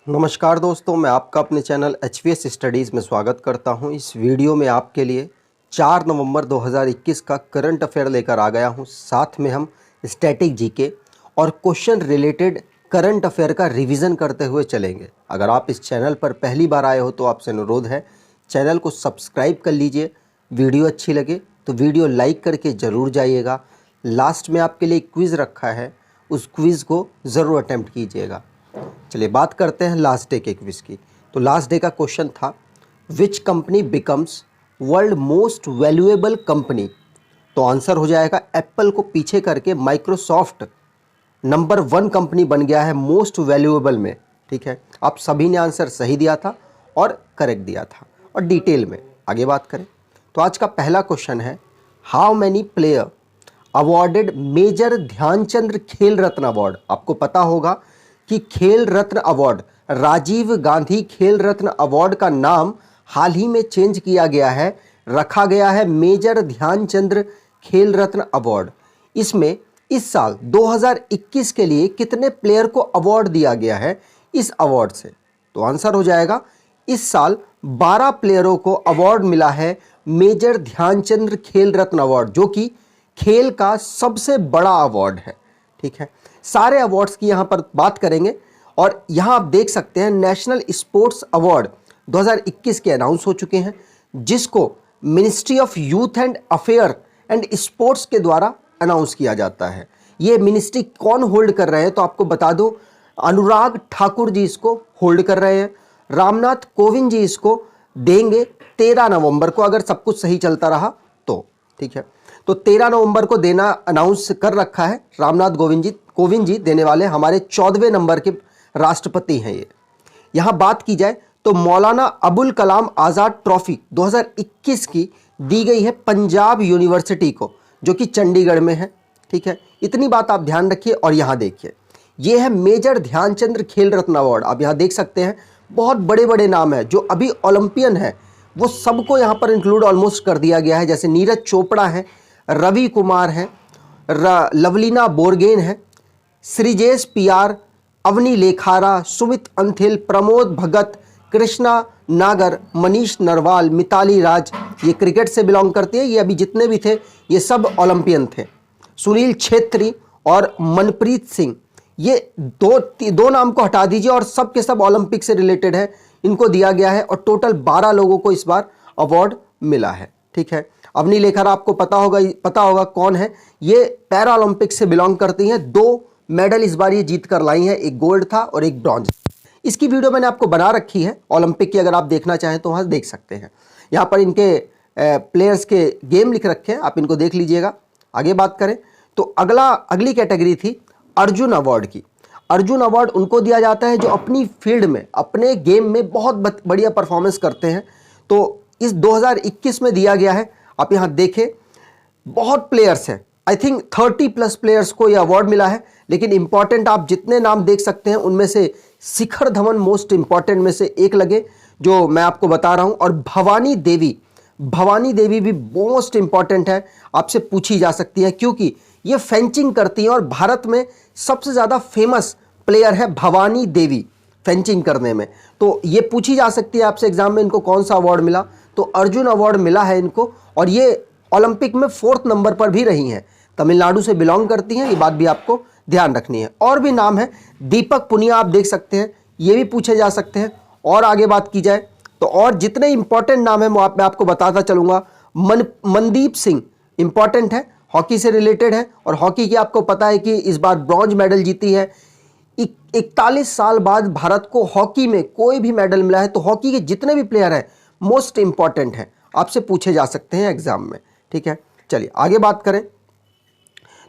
नमस्कार दोस्तों, मैं आपका अपने चैनल HVS स्टडीज़ में स्वागत करता हूं। इस वीडियो में आपके लिए 4 नवंबर 2021 का करंट अफेयर लेकर आ गया हूं। साथ में हम स्टैटिक जीके और क्वेश्चन रिलेटेड करंट अफेयर का रिवीजन करते हुए चलेंगे। अगर आप इस चैनल पर पहली बार आए हो तो आपसे अनुरोध है, चैनल को सब्सक्राइब कर लीजिए। वीडियो अच्छी लगे तो वीडियो लाइक करके ज़रूर जाइएगा। लास्ट में आपके लिए क्विज़ रखा है, उस क्विज़ को ज़रूर अटैम्प्ट कीजिएगा। चलिए बात करते हैं लास्ट डे के क्विज की। तो लास्ट डे का क्वेश्चन था, which company becomes world most valuable company. तो आंसर हो जाएगा एप्पल को पीछे करके माइक्रोसॉफ्ट नंबर 1 कंपनी बन गया है मोस्ट वैल्यूएबल में। ठीक है, आप सभी ने आंसर सही दिया था और करेक्ट दिया था। और डिटेल में आगे बात करें तो आज का पहला क्वेश्चन है, how many player awarded major Dhyanchandra Khel Ratna award. आपको पता होगा कि खेल रत्न अवार्ड, राजीव गांधी खेल रत्न अवार्ड का नाम हाल ही में चेंज किया गया है, रखा गया है मेजर ध्यानचंद्र खेल रत्न अवार्ड। इसमें इस साल 2021 के लिए कितने प्लेयर को अवार्ड दिया गया है इस अवार्ड से? तो आंसर हो जाएगा, इस साल 12 प्लेयरों को अवार्ड मिला है मेजर ध्यानचंद्र खेल रत्न अवार्ड, जो कि खेल का सबसे बड़ा अवार्ड है। ठीक है, सारे अवार्ड्स की यहाँ पर बात करेंगे और यहाँ आप देख सकते हैं नेशनल स्पोर्ट्स अवार्ड 2021 के अनाउंस हो चुके हैं, जिसको ministry of youth and affair and sports के द्वारा अनाउंस किया जाता है। ये मिनिस्ट्री कौन होल्ड कर रहे हैं तो आपको बता दूं, अनुराग ठाकुर जी इसको होल्ड कर रहे हैं। रामनाथ कोविंद जी इसको देंगे 13 नवंबर को, अगर सब कुछ सही चलता रहा तो। ठीक है, तो 13 नवंबर को देना अनाउंस कर रखा है। रामनाथ कोविंद जी देने वाले हमारे 14वें नंबर के राष्ट्रपति हैं ये। यहाँ बात की जाए तो मौलाना अबुल कलाम आज़ाद ट्रॉफी 2021 की दी गई है पंजाब यूनिवर्सिटी को, जो कि चंडीगढ़ में है। ठीक है, इतनी बात आप ध्यान रखिए। और यहाँ देखिए, ये है मेजर ध्यानचंद्र खेल रत्न अवार्ड। आप यहाँ देख सकते हैं बहुत बड़े बड़े नाम हैं जो अभी ओलंपियन है, वो सबको यहाँ पर इंक्लूड ऑलमोस्ट कर दिया गया है। जैसे नीरज चोपड़ा है, रवि कुमार है, लवलीना बोरगेन है, श्रीजेश पियार, अवनी लेखारा, सुमित अंथिल, प्रमोद भगत, कृष्णा नागर, मनीष नरवाल, मिताली राज, ये क्रिकेट से बिलोंग करती है। ये अभी जितने भी थे ये सब ओलंपियन थे। सुनील छेत्री और मनप्रीत सिंह, ये दो नाम को हटा दीजिए और सब के सब ओलंपिक से रिलेटेड है, इनको दिया गया है। और टोटल 12 लोगों को इस बार अवार्ड मिला है। ठीक है, अवनी लेखारा आपको पता होगा कौन है। ये पैरा ओलंपिक से बिलोंग करती हैं। 2 मेडल इस बार ये जीत कर लाई हैं, एक गोल्ड था और एक ब्रॉन्ज। इसकी वीडियो मैंने आपको बना रखी है ओलंपिक की, अगर आप देखना चाहें तो वहाँ देख सकते हैं। यहाँ पर इनके प्लेयर्स के गेम लिख रखे हैं, आप इनको देख लीजिएगा। आगे बात करें तो अगली कैटेगरी थी अर्जुन अवार्ड की। अर्जुन अवार्ड उनको दिया जाता है जो अपनी फील्ड में, अपने गेम में बहुत बढ़िया परफॉर्मेंस करते हैं। तो इस 2021 में दिया गया है। आप यहाँ देखें बहुत प्लेयर्स हैं, आई थिंक 30+ प्लेयर्स को यह अवार्ड मिला है। लेकिन इंपॉर्टेंट आप जितने नाम देख सकते हैं उनमें से शिखर धवन मोस्ट इंपॉर्टेंट में से एक लगे, जो मैं आपको बता रहा हूं। और भवानी देवी भी मोस्ट इंपॉर्टेंट है, आपसे पूछी जा सकती है क्योंकि ये फेंचिंग करती हैं और भारत में सबसे ज़्यादा फेमस प्लेयर है भवानी देवी फेंचिंग करने में। तो ये पूछी जा सकती है आपसे एग्जाम में, इनको कौन सा अवार्ड मिला। तो अर्जुन अवार्ड मिला है इनको, और ये ओलंपिक में 4th नंबर पर भी रही हैं। तमिलनाडु से बिलोंग करती हैं, ये बात भी आपको ध्यान रखनी है। और भी नाम है, दीपक पुनिया आप देख सकते हैं, ये भी पूछे जा सकते हैं। और आगे बात की जाए तो और जितने इंपॉर्टेंट नाम है मैं आपको बताता चलूंगा। मनदीप सिंह इंपॉर्टेंट है, हॉकी से रिलेटेड है, और हॉकी की आपको पता है कि इस बार ब्रॉन्ज मेडल जीती है। 41 साल बाद भारत को हॉकी में कोई भी मेडल मिला है। तो हॉकी के जितने भी प्लेयर हैं मोस्ट इंपॉर्टेंट हैं, आपसे पूछे जा सकते हैं एग्जाम में। ठीक है, चलिए आगे बात करें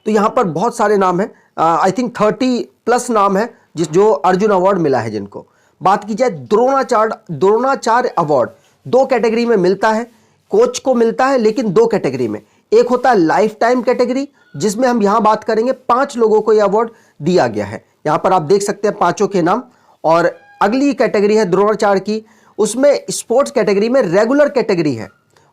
तो यहाँ पर बहुत सारे नाम हैं, आई थिंक 30+ नाम है जो अर्जुन अवार्ड मिला है जिनको। बात की जाए द्रोणाचार्य अवार्ड 2 कैटेगरी में मिलता है, कोच को मिलता है, लेकिन 2 कैटेगरी में। एक होता है लाइफ टाइम कैटेगरी, जिसमें हम यहाँ बात करेंगे 5 लोगों को यह अवार्ड दिया गया है। यहाँ पर आप देख सकते हैं 5 के नाम। और अगली कैटेगरी है द्रोणाचार्य की, उसमें स्पोर्ट्स कैटेगरी में रेगुलर कैटेगरी है,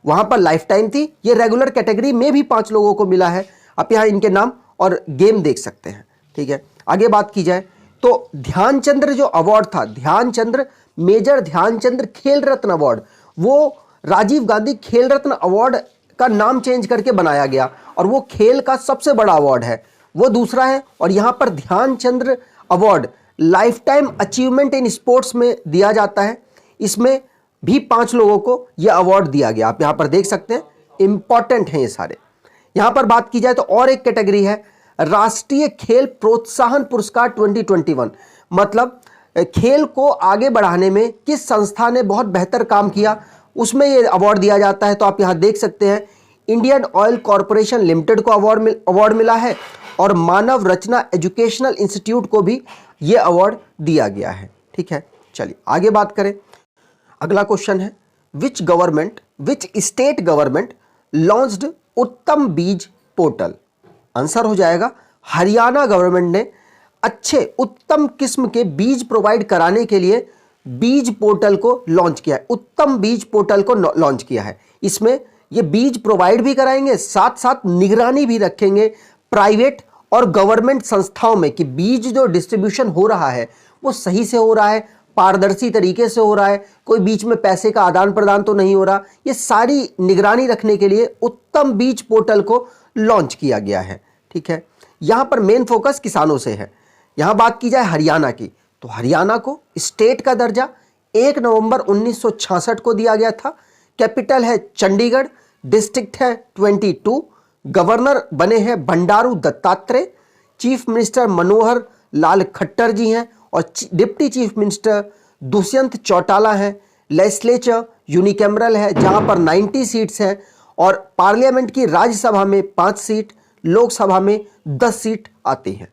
वहां पर लाइफ टाइम थी, ये रेगुलर कैटेगरी में भी 5 लोगों को मिला है। आप यहाँ इनके नाम और गेम देख सकते हैं। ठीक है, आगे बात की जाए तो ध्यानचंद्र जो अवार्ड था, ध्यानचंद्र, मेजर ध्यानचंद्र खेल रत्न अवार्ड, वो राजीव गांधी खेल रत्न अवार्ड का नाम चेंज करके बनाया गया और वो खेल का सबसे बड़ा अवार्ड है, वो दूसरा है। और यहां पर Dhyan Chandra award life time achievement in sports में दिया जाता है, इसमें भी 5 लोगों को यह अवार्ड दिया गया। आप यहां पर देख सकते हैं, इंपॉर्टेंट हैं ये सारे। यहां पर बात की जाए तो और एक कैटेगरी है राष्ट्रीय खेल प्रोत्साहन पुरस्कार 2021, मतलब खेल को आगे बढ़ाने में किस संस्था ने बहुत बेहतर काम किया, उसमें ये अवार्ड दिया जाता है। तो आप यहां देख सकते हैं, इंडियन ऑयल कॉरपोरेशन लिमिटेड को अवार्ड मिला है और मानव रचना एजुकेशनल इंस्टीट्यूट को भी ये अवार्ड दिया गया है। ठीक है, चलिए आगे बात करें। अगला क्वेश्चन है, विच स्टेट गवर्नमेंट लॉन्च्ड उत्तम बीज पोर्टल। आंसर हो जाएगा हरियाणा गवर्नमेंट ने अच्छे उत्तम किस्म के बीज प्रोवाइड कराने के लिए बीज पोर्टल को लॉन्च किया है, उत्तम बीज पोर्टल को लॉन्च किया है। इसमें ये बीज प्रोवाइड भी कराएंगे, साथ साथ निगरानी भी रखेंगे प्राइवेट और गवर्नमेंट संस्थाओं में कि बीज जो डिस्ट्रीब्यूशन हो रहा है वो सही से हो रहा है, पारदर्शी तरीके से हो रहा है, कोई बीच में पैसे का आदान प्रदान तो नहीं हो रहा। ये सारी निगरानी रखने के लिए उत्तम बीज पोर्टल को लॉन्च किया गया है। ठीक है, यहां पर मेन फोकस किसानों से है। यहां बात की जाए हरियाणा की, तो हरियाणा को स्टेट का दर्जा 1 नवंबर 1966 को दिया गया था। कैपिटल है चंडीगढ़, डिस्ट्रिक्ट है 22, गवर्नर बने हैं बंडारू दत्तात्रेय, चीफ मिनिस्टर मनोहर लाल खट्टर जी हैं और deputy chief minister Dushyant Chautala हैं। लेजिस्लेचर यूनिकैमरल है जहां पर 90 सीट्स हैं और पार्लियामेंट की राज्यसभा में 5 सीट, लोकसभा में 10 सीट आती हैं।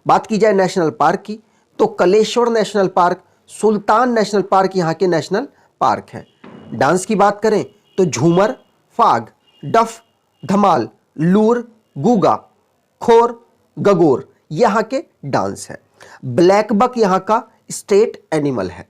बात की जाए नेशनल पार्क की, तो कलेश्वर नेशनल पार्क, सुल्तान नेशनल पार्क यहाँ के नेशनल पार्क हैं। डांस की बात करें तो झूमर, फाग, डफ, धमाल, लूर, गूगा, खोर, गगोर यहाँ के डांस हैं। ब्लैक बक यहाँ का स्टेट एनिमल है।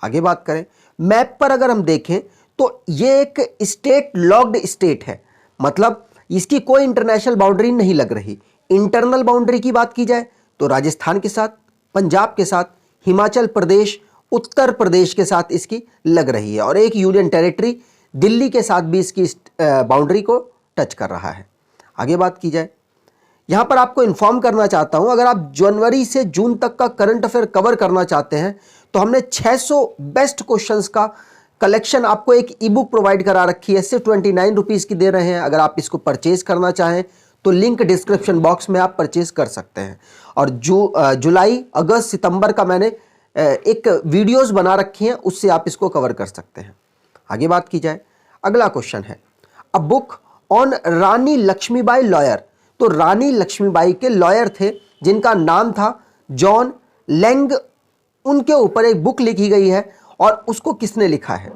आगे बात करें, मैप पर अगर हम देखें तो ये एक स्टेट लॉक्ड स्टेट है, मतलब इसकी कोई इंटरनेशनल बाउंड्री नहीं लग रही। इंटरनल बाउंड्री की बात की जाए तो राजस्थान के साथ, पंजाब के साथ, हिमाचल प्रदेश, उत्तर प्रदेश के साथ इसकी लग रही है और एक यूनियन टेरिटरी दिल्ली के साथ भी इसकी बाउंड्री को टच कर रहा है। आगे बात की जाए, यहां पर आपको इन्फॉर्म करना चाहता हूं, अगर आप जनवरी से जून तक का करंट अफेयर कवर करना चाहते हैं तो हमने 600 बेस्ट क्वेश्चंस का कलेक्शन आपको एक ई बुक प्रोवाइड करा रखी है, सिर्फ 29 रुपीज़ की दे रहे हैं। अगर आप इसको परचेज करना चाहें तो लिंक डिस्क्रिप्शन बॉक्स में आप परचेज कर सकते हैं। और जुलाई, अगस्त, सितंबर का मैंने एक वीडियोस बना रखी हैं, उससे आप इसको कवर कर सकते हैं। आगे बात की जाए, अगला क्वेश्चन है a book on Rani Lakshmibai lawyer. तो रानी लक्ष्मीबाई के लॉयर थे जिनका नाम था जॉन लैंग, उनके ऊपर एक बुक लिखी गई है और उसको किसने लिखा है?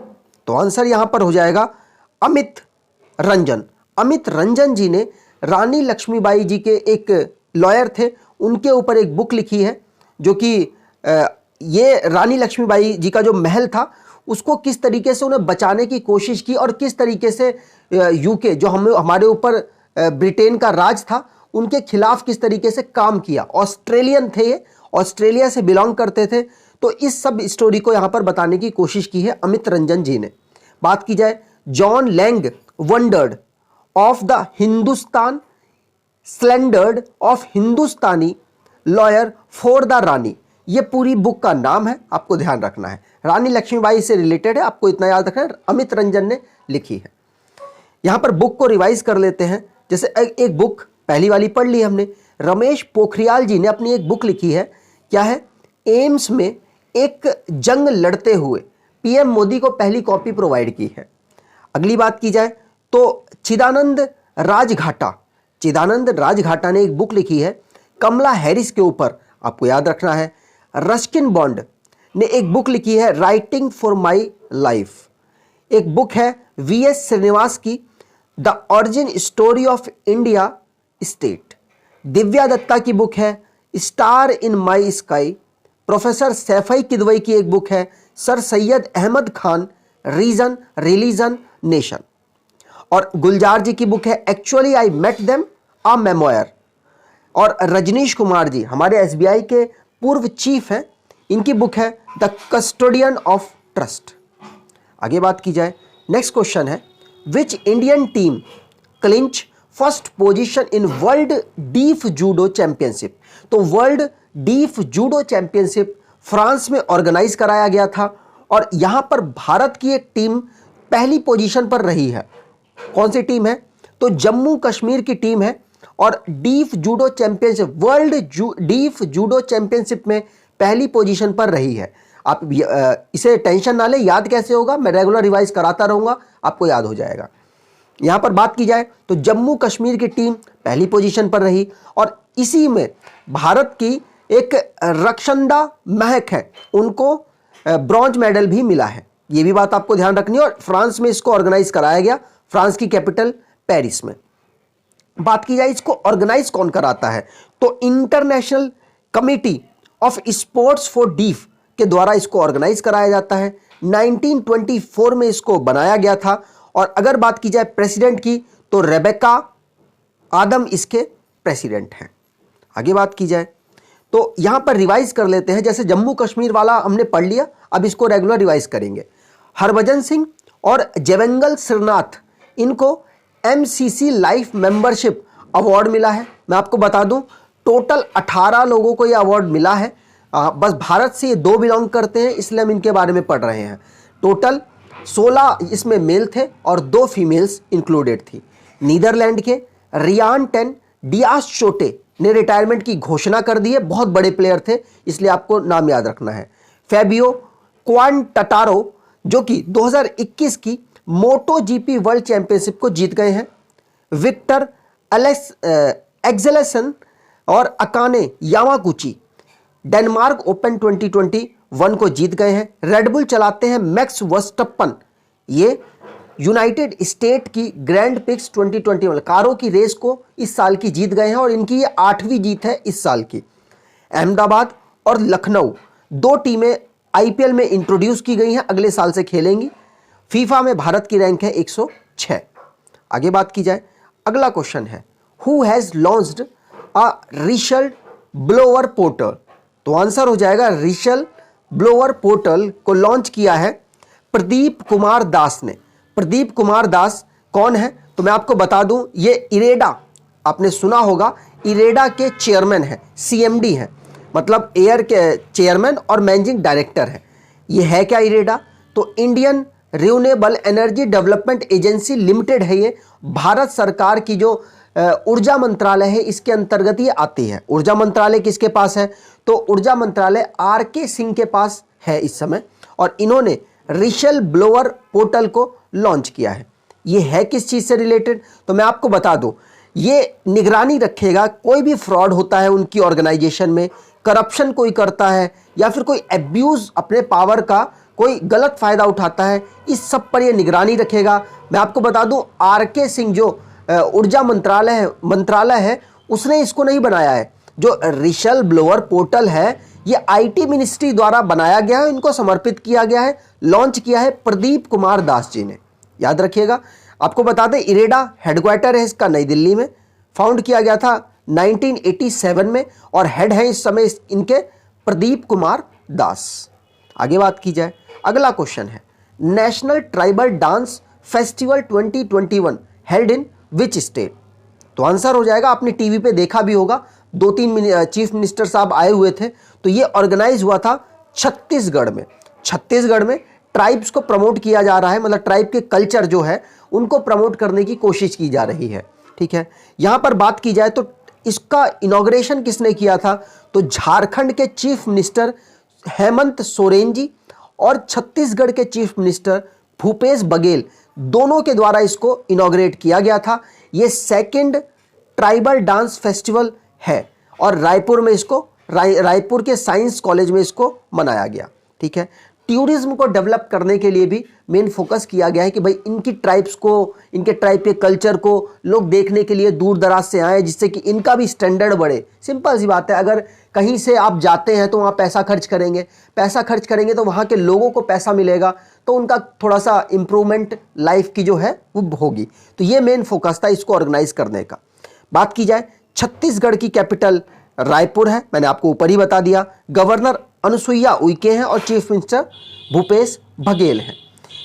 तो आंसर यहां पर हो जाएगा अमित रंजन। अमित रंजन जी ने रानी लक्ष्मीबाई जी के एक लॉयर थे, उनके ऊपर एक बुक लिखी है जो कि ये रानी लक्ष्मीबाई जी का जो महल था उसको किस तरीके से उन्हें बचाने की कोशिश की और किस तरीके से यूके जो हमारे ऊपर ब्रिटेन का राज था उनके खिलाफ किस तरीके से काम किया। ऑस्ट्रेलियन थे ये, ऑस्ट्रेलिया से बिलोंग करते थे, तो इस सब स्टोरी को यहाँ पर बताने की कोशिश की है अमित रंजन जी ने। बात की जाए, John Lang wondered of the Hindustan slandered of Hindustani lawyer for the Rani, ये पूरी बुक का नाम है, आपको ध्यान रखना है। रानी लक्ष्मीबाई से रिलेटेड है, आपको इतना याद रखना है, अमित रंजन ने लिखी है। यहां पर बुक को रिवाइज कर लेते हैं। जैसे एक बुक पहली वाली पढ़ ली हमने, रमेश पोखरियाल जी ने अपनी एक बुक लिखी है, क्या है? एम्स में एक जंग लड़ते हुए, पीएम मोदी को पहली कॉपी प्रोवाइड की है। अगली बात की जाए तो चिदानंद राजघाटा ने एक बुक लिखी है कमला हैरिस के ऊपर, आपको याद रखना है। रस्किन बॉन्ड ने एक बुक लिखी है राइटिंग फॉर माई लाइफ। एक बुक है वीएस श्रीनिवास की the origin story of India state. Divya Dutta की बुक है star in my sky. Professor Saifai Kidwai की एक बुक है sir Syed Ahmed Khan reason religion nation. और गुलजार जी की बुक है actually I met them a memoir. और रजनीश कुमार जी, हमारे एसबीआई के पूर्व चीफ हैं, इनकी बुक है द कस्टोडियन ऑफ ट्रस्ट। आगे बात की जाए, नेक्स्ट क्वेश्चन है which Indian team clinch first position in world deaf judo championship. तो world deaf judo championship France में ऑर्गेनाइज कराया गया था और यहां पर भारत की एक टीम पहली पोजीशन पर रही है। कौन सी टीम है? तो जम्मू कश्मीर की टीम है और deaf judo championship, world deaf judo championship में पहली पोजीशन पर रही है। आप इसे टेंशन ना ले, याद कैसे होगा, मैं रेगुलर रिवाइज कराता रहूंगा, आपको याद हो जाएगा। यहां पर बात की जाए तो जम्मू कश्मीर की टीम पहली पोजीशन पर रही और इसी में भारत की एक रक्षंदा महक है, उनको ब्रॉन्ज मेडल भी मिला है। यह भी बात आपको ध्यान रखनी है और फ्रांस में इसको ऑर्गेनाइज कराया गया, फ्रांस की कैपिटल पेरिस में। बात की जाए इसको ऑर्गेनाइज कौन कराता है, तो international committee of sports for deaf के द्वारा इसको ऑर्गेनाइज कराया जाता है। 1924 में इसको बनाया गया था और अगर बात की जाए प्रेसिडेंट की तो रेबेका आदम इसके प्रेसिडेंट हैं। आगे बात की जाए तो यहां पर रिवाइज कर लेते हैं, जैसे जम्मू कश्मीर वाला हमने पढ़ लिया, अब इसको रेगुलर रिवाइज करेंगे। हरभजन सिंह और जवेंगल श्रीनाथ, इनको एमसीसी लाइफ मेंबरशिप अवार्ड मिला है। मैं आपको बता दूं टोटल 18 लोगों को यह अवार्ड मिला है, बस भारत से ये 2 बिलोंग करते हैं, इसलिए हम इनके बारे में पढ़ रहे हैं। टोटल 16 इसमें मेल थे और 2 फीमेल्स इंक्लूडेड थी। नीदरलैंड के रियान टेन डियास चोटे ने रिटायरमेंट की घोषणा कर दी है, बहुत बड़े प्लेयर थे, इसलिए आपको नाम याद रखना है। फेबियो क्वांटाटारो जो कि 2021 की मोटो जीपी वर्ल्ड चैंपियनशिप को जीत गए हैं। विक्टर एक्सेलेसन और अकाने यामागुची डेनमार्क ओपन 2021 को जीत गए हैं। रेडबुल चलाते हैं मैक्स वर्स्टप्पन, ये यूनाइटेड स्टेट की ग्रैंड पिक्स 2021 कारों की रेस को इस साल की जीत गए हैं और इनकी ये 8वीं जीत है इस साल की। अहमदाबाद और लखनऊ 2 टीमें आईपीएल में इंट्रोड्यूस की गई हैं, अगले साल से खेलेंगी। फीफा में भारत की रैंक है 106। आगे बात की जाए, अगला क्वेश्चन है हु हैज लॉन्च्ड अ रिशल ब्लोअर पोर्टल। तो आंसर हो जाएगा रिशल ब्लोअर पोर्टल को लॉन्च किया है प्रदीप कुमार दास ने। प्रदीप कुमार दास कौन है, तो मैं आपको बता दूं ये इरेडा, आपने सुना होगा, इरेडा के चेयरमैन हैं, सीएमडी हैं, मतलब एयर के चेयरमैन और मैनेजिंग डायरेक्टर हैं। ये है क्या इरेडा, तो Indian renewable energy development agency limited है। ये भारत सरकार की जो ऊर्जा मंत्रालय है इसके अंतर्गत ये आती है। ऊर्जा मंत्रालय किसके पास है, तो ऊर्जा मंत्रालय आरके सिंह के पास है इस समय और इन्होंने रिशल ब्लोअर पोर्टल को लॉन्च किया है। ये है किस चीज से रिलेटेड, तो मैं आपको बता दूं, ये निगरानी रखेगा कोई भी फ्रॉड होता है उनकी ऑर्गेनाइजेशन में, करप्शन कोई करता है या फिर कोई एब्यूज अपने पावर का कोई गलत फायदा उठाता है, इस सब पर ये निगरानी रखेगा। मैं आपको बता दूं आरके सिंह जो ऊर्जा मंत्रालय है उसने इसको नहीं बनाया है। जो रिशल ब्लोअर पोर्टल है ये आईटी मिनिस्ट्री द्वारा बनाया गया है, इनको समर्पित किया गया है, लॉन्च किया है प्रदीप कुमार दास जी ने, याद रखिएगा। आपको बता दें इरेडा हेडक्वार्टर है इसका नई दिल्ली में, फाउंड किया गया था 1987 में और हेड है इस समय इनके प्रदीप कुमार दास। आगे बात की जाए, अगला क्वेश्चन है national tribal dance festival 2021 held in which state. तो आंसर हो जाएगा, आपने टीवी पे देखा भी होगा, 2-3 चीफ मिनिस्टर साहब आए हुए थे, तो ये ऑर्गेनाइज हुआ था छत्तीसगढ़ में। छत्तीसगढ़ में ट्राइब्स को प्रमोट किया जा रहा है, मतलब ट्राइब के कल्चर जो है उनको प्रमोट करने की कोशिश की जा रही है, ठीक है। यहां पर बात की जाए तो इसका इनॉग्रेशन किसने किया था, तो झारखंड के चीफ मिनिस्टर हेमंत सोरेन जी और छत्तीसगढ़ के चीफ मिनिस्टर भूपेश बघेल, दोनों के द्वारा इसको इनॉग्रेट किया गया था। ये 2nd ट्राइबल डांस फेस्टिवल है और रायपुर में इसको रायपुर के साइंस कॉलेज में इसको मनाया गया, ठीक है। टूरिज्म को डेवलप करने के लिए भी मेन फोकस किया गया है कि भाई इनकी ट्राइब्स को, इनके ट्राइब के कल्चर को लोग देखने के लिए दूर दराज से आए, जिससे कि इनका भी स्टैंडर्ड बढ़े। सिंपल सी बात है, अगर कहीं से आप जाते हैं तो वहाँ पैसा खर्च करेंगे तो वहाँ के लोगों को पैसा मिलेगा, तो उनका थोड़ा सा इम्प्रूवमेंट लाइफ की जो है वो होगी। तो ये मेन फोकस था इसको ऑर्गेनाइज करने का। बात की जाए छत्तीसगढ़ की कैपिटल रायपुर है, मैंने आपको ऊपर ही बता दिया। गवर्नर अनुसुईया उइके हैं और चीफ मिनिस्टर भूपेश बघेल हैं।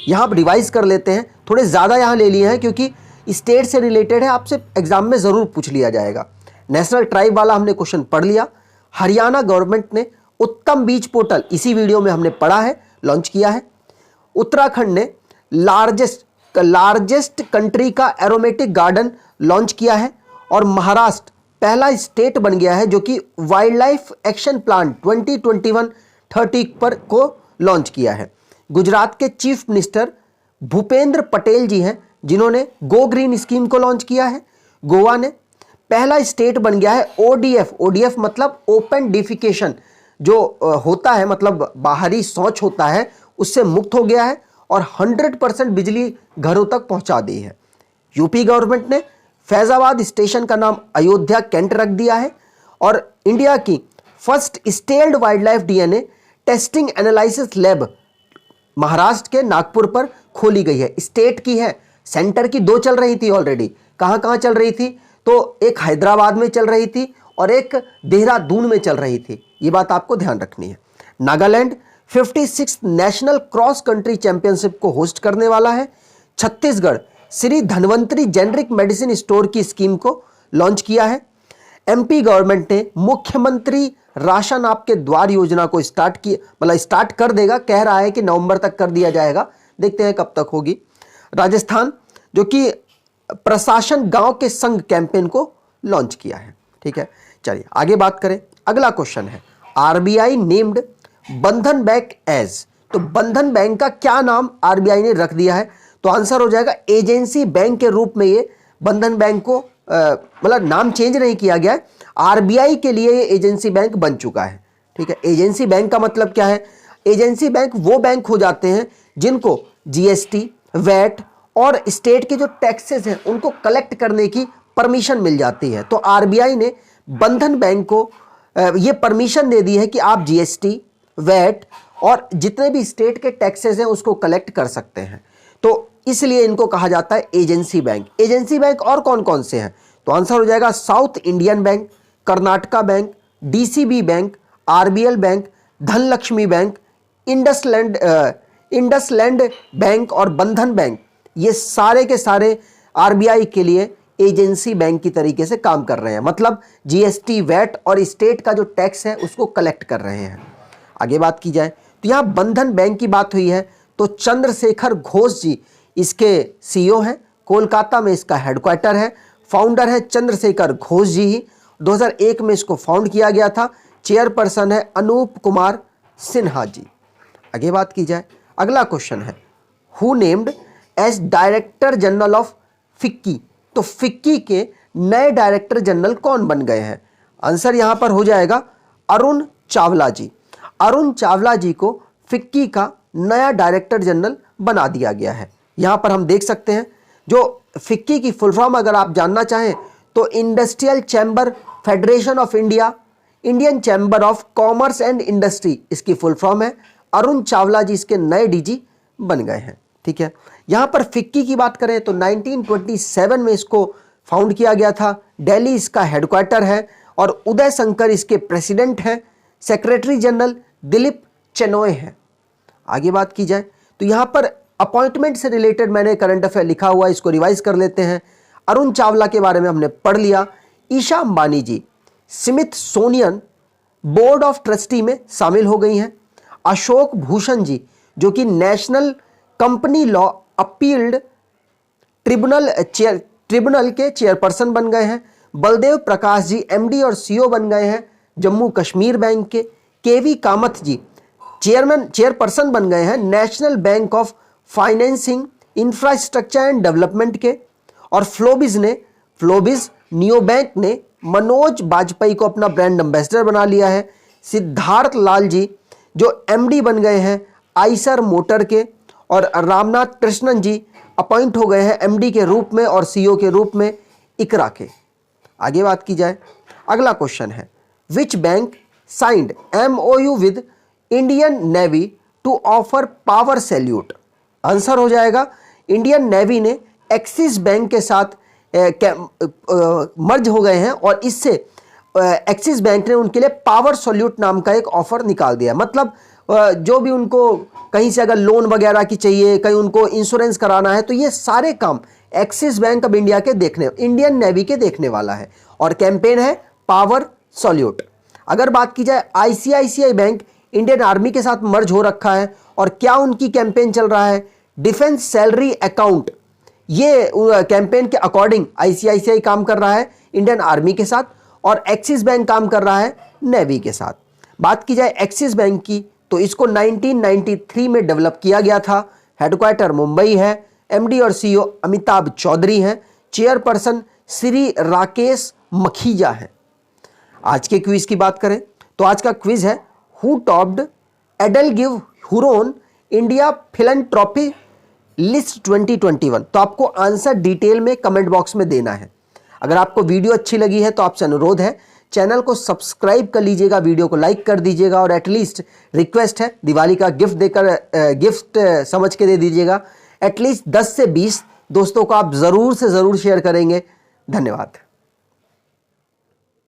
यहाँ आप रिवाइज कर लेते हैं, थोड़े ज़्यादा यहाँ ले लिए हैं क्योंकि स्टेट से रिलेटेड है, आपसे एग्जाम में ज़रूर पूछ लिया जाएगा। नेशनल ट्राइब वाला हमने क्वेश्चन पढ़ लिया। हरियाणा गवर्नमेंट ने उत्तम बीज पोर्टल इसी वीडियो में हमने पढ़ा है, लॉन्च किया है। उत्तराखंड ने लार्जेस्ट कंट्री का एरोमेटिक गार्डन लॉन्च किया है। और महाराष्ट्र पहला स्टेट बन गया है जो कि वाइल्ड लाइफ एक्शन प्लान 2021-30 पर को लॉन्च किया है। गुजरात के चीफ मिनिस्टर भूपेंद्र पटेल जी हैं जिन्होंने गो ग्रीन स्कीम को लॉन्च किया है। गोवा ने पहला स्टेट बन गया है ओडीएफ मतलब ओपन डिफिकेशन जो होता है, मतलब बाहरी शौच होता है, उससे मुक्त हो गया है और 100% बिजली घरों तक पहुंचा दी है। यूपी गवर्नमेंट ने फैजाबाद स्टेशन का नाम अयोध्या कैंट रख दिया है। और इंडिया की first stealth wild life DNA testing analysis lab Maharashtra के नागपुर पर खोली गई है। स्टेट की है, सेंटर की 2 चल रही थी ऑलरेडी। कहां कहां चल रही थी? तो एक हैदराबाद में चल रही थी और एक देहरादून में चल रही थी। ये बात आपको ध्यान रखनी है। Nagaland 56 national cross country championship को होस्ट करने वाला है। Chhattisgarh Shri Dhanvantari generic medicine store की स्कीम को लॉन्च किया है। एमपी गवर्नमेंट ने मुख्यमंत्री राशन आपके द्वार योजना को स्टार्ट कर देगा, कह रहा है कि नवंबर तक कर दिया जाएगा, देखते हैं कब तक होगी। राजस्थान जो कि प्रशासन गांव के संग कैंपेन को लॉन्च किया है। ठीक है, चलिए आगे बात करें। अगला क्वेश्चन है, आरबीआई नेम्ड बंधन बैंक एज, तो बंधन बैंक का क्या नाम आरबीआई ने रख दिया है? तो आंसर हो जाएगा एजेंसी बैंक के रूप में ये बंधन बैंक को मतलब नाम चेंज नहीं किया गया है, आरबीआई के लिए ये एजेंसी बैंक बन चुका है। ठीक है, एजेंसी बैंक का मतलब क्या है? एजेंसी बैंक वो बैंक हो जाते हैं जिनको जीएसटी, वैट और स्टेट के जो टैक्सेस हैं उनको कलेक्ट करने की परमिशन मिल जाती है। तो आरबीआई ने बंधन बैंक को ये परमिशन दे दी है कि आप जीएसटी, वैट और जितने भी स्टेट के टैक्सेस हैं उसको कलेक्ट कर सकते हैं। तो इसलिए इनको कहा जाता है एजेंसी बैंक। एजेंसी बैंक और कौन कौन से हैं? तो आंसर हो जाएगा south Indian bank, Karnataka bank, DCB bank, RBL bank, Dhanlaxmi bank, IndusInd bank और बंधन बैंक। ये सारे के सारे आरबीआई के लिए एजेंसी बैंक की तरीके से काम कर रहे हैं, मतलब जीएसटी, वैट और स्टेट का जो टैक्स है उसको कलेक्ट कर रहे हैं। आगे बात की जाए तो यहाँ बंधन बैंक की बात हुई है तो चंद्रशेखर घोष जी इसके सीईओ हैं, कोलकाता में इसका हेडक्वार्टर है, फाउंडर है चंद्रशेखर घोष जी ही। 2001 में इसको फाउंड किया गया था। चेयरपर्सन है अनूप कुमार सिन्हा जी। आगे बात की जाए, अगला क्वेश्चन है, who named as director general of FICCI, तो फिक्की के नए डायरेक्टर जनरल कौन बन गए हैं? आंसर यहां पर हो जाएगा अरुण चावला जी। अरुण चावला जी को फिक्की का नया डायरेक्टर जनरल बना दिया गया है। यहां पर हम देख सकते हैं जो फिक्की की फुल फॉर्म अगर आप जानना चाहें तो industrial chamber federation of India, Indian chamber of commerce and industry इसकी फुल फॉर्म है। अरुण चावला जी इसके नए डीजी बन गए हैं। ठीक है, यहां पर फिक्की की बात करें तो 1927 में इसको फाउंड किया गया था। दिल्ली इसका हेडक्वार्टर है और उदय शंकर इसके प्रेसिडेंट हैं। सेक्रेटरी जनरल दिलीप चेनॉय हैं। आगे बात की जाए तो यहां पर अपॉइंटमेंट से रिलेटेड मैंने करंट अफेयर लिखा हुआ है, इसको रिवाइज कर लेते हैं। अरुण चावला के बारे में हमने पढ़ लिया। ईशा अंबानी जी स्मिथसोनियन बोर्ड ऑफ ट्रस्टी में शामिल हो गई हैं। अशोक भूषण जी जो कि national company law appealed tribunal के चेयरपर्सन बन गए हैं। बलदेव प्रकाश जी एमडी और सीईओ बन गए हैं जम्मू कश्मीर बैंक के। केवी कामत जी चेयरपर्सन बन गए हैं national bank of financing infrastructure and development के। और फ्लोबिज नियो बैंक ने मनोज बाजपेयी को अपना ब्रांड एम्बेसडर बना लिया है। सिद्धार्थ लाल जी जो एमडी बन गए हैं आइसर मोटर के। और रामनाथ कृष्णन जी अपॉइंट हो गए हैं एमडी के रूप में और सीईओ के रूप में इकरा के। आगे बात की जाए, अगला क्वेश्चन है, which bank signed MOU with Indian Navy to offer power salute? Answer हो जाएगा इंडियन नेवी ने एक्सिस बैंक के साथ मर्ज हो गए हैं और इससे एक्सिस बैंक ने उनके लिए पावर सॉल्यूट नाम का एक ऑफर निकाल दिया। मतलब जो भी उनको कहीं से अगर लोन वगैरह की चाहिए, कहीं उनको इंश्योरेंस कराना है, तो ये सारे काम एक्सिस बैंक ऑफ इंडिया के इंडियन नेवी के देखने वाला है। और कैंपेन है पावर सॉल्यूट। अगर बात की जाए आईसीआईसीआई बैंक इंडियन आर्मी के साथ मर्ज हो रखा है, और क्या उनकी कैंपेन चल रहा है, डिफेंस सैलरी अकाउंट। ये कैंपेन के अकॉर्डिंग आईसीआईसीआई काम कर रहा है इंडियन आर्मी के साथ, और एक्सिस बैंक काम कर रहा है नेवी के साथ। बात की जाए एक्सिस बैंक की, तो इसको 1993 में डेवलप किया गया था। हेडक्वार्टर मुंबई है। एमडी और सीईओ अमिताभ चौधरी हैं। चेयरपर्सन श्री राकेश मखीजा हैं। आज के क्विज की बात करें तो आज का क्विज है who topped EdelGive Hurun India philanthropy list 2021। तो आपको आंसर डिटेल में कमेंट बॉक्स में देना है। अगर आपको वीडियो अच्छी लगी है तो आपसे अनुरोध है चैनल को सब्सक्राइब कर लीजिएगा, वीडियो को लाइक कर दीजिएगा, और एटलीस्ट रिक्वेस्ट है दिवाली का गिफ्ट समझ के दे दीजिएगा। एटलीस्ट 10 से 20 दोस्तों को आप ज़रूर से ज़रूर शेयर करेंगे। धन्यवाद।